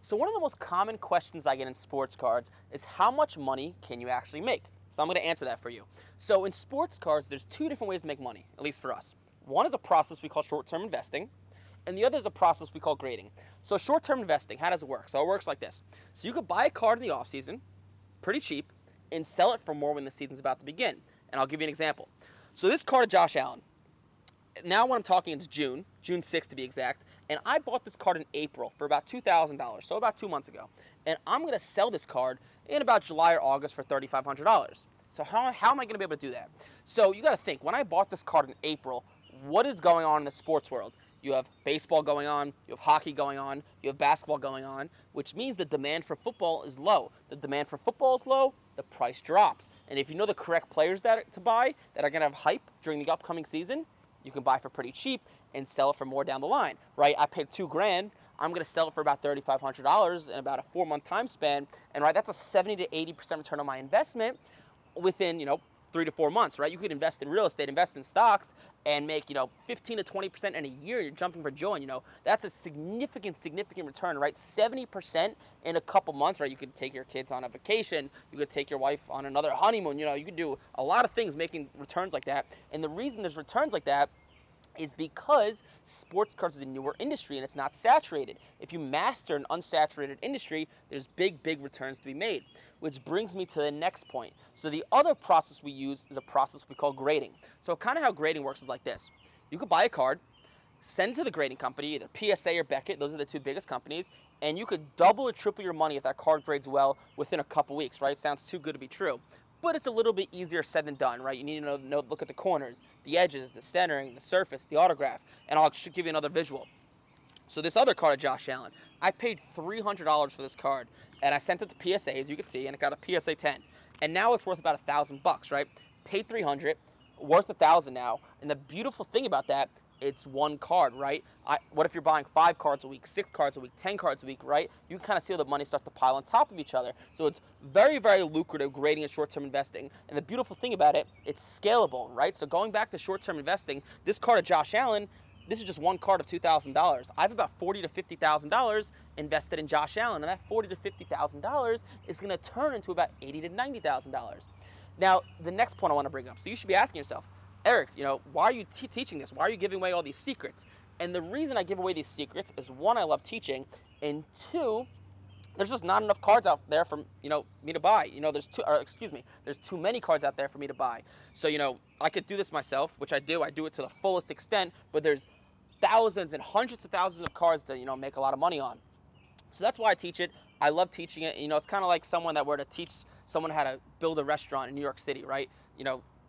So one of the most common questions I get in sports cards is how much money can you actually make? So I'm going to answer that for you. So in sports cards, there's two different ways to make money, at least for us. One is a process we call short-term investing, and the other is a process we call grading. So short-term investing, how does it work? So it works like this. So you could buy a card in the offseason, pretty cheap, and sell it for more when the season's about to begin. And I'll give you an example. So this card of Josh Allen, now when I'm talking, it's June 6th to be exact, and I bought this card in April for about $2,000, so about 2 months ago. And I'm going to sell this card in about July or August for $3,500. So how am I going to be able to do that? So you got to think, when I bought this card in April, what is going on in the sports world? You have baseball going on, you have hockey going on, you have basketball going on, which means the demand for football is low. The demand for football is low, the price drops. And if you know the correct players to buy that are going to have hype during the upcoming season, you can buy for pretty cheap and sell it for more down the line, right? I paid $2,000. I'm going to sell it for about $3,500 in about a 4-month time span. And right, that's a 70 to 80% return on my investment within, 3 to 4 months, right? You could invest in real estate, invest in stocks, and make, 15 to 20% in a year. You're jumping for joy, and, that's a significant return, right? 70% in a couple months, right? You could take your kids on a vacation. You could take your wife on another honeymoon. You could do a lot of things making returns like that. And the reason there's returns like that is because sports cards is a newer industry and it's not saturated. If you master an unsaturated industry, there's big returns to be made. Which brings me to the next point. So the other process we use is a process we call grading. So kind of how grading works is like this. You could buy a card, send it to the grading company, either PSA or Beckett, those are the two biggest companies, and you could double or triple your money if that card grades well within a couple weeks, right? Sounds too good to be true. But it's a little bit easier said than done, right? You need to look at the corners, the edges, the centering, the surface, the autograph, and I'll give you another visual. So this other card of Josh Allen, I paid $300 for this card, and I sent it to PSA, as you can see, and it got a PSA 10. And now it's worth about $1,000, right? Paid $300, worth $1,000 now. And the beautiful thing about that, it's one card, right? What if you're buying 5 cards a week, 6 cards a week, 10 cards a week, right? You can kind of see how the money starts to pile on top of each other. So it's very lucrative grading and short-term investing. And the beautiful thing about it, it's scalable, right? So going back to short-term investing, this card of Josh Allen, this is just one card of $2,000. I have about $40,000 to $50,000 invested in Josh Allen, and that $40,000 to $50,000 is going to turn into about $80,000 to $90,000. Now, the next point I want to bring up. So you should be asking yourself, Eric, why are you teaching this? Why are you giving away all these secrets? And the reason I give away these secrets is, one, I love teaching, and two, there's just not enough cards out there for me to buy. There's too many cards out there for me to buy. So I could do this myself, which I do. I do it to the fullest extent, but there's thousands and hundreds of thousands of cards to make a lot of money on. So that's why I teach it. I love teaching it. It's kind of like someone that were to teach someone how to build a restaurant in New York City, right?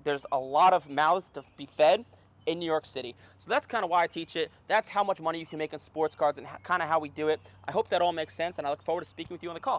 There's a lot of mouths to be fed in New York City. So that's kind of why I teach it. That's how much money you can make on sports cards and kind of how we do it. I hope that all makes sense, and I look forward to speaking with you on the call.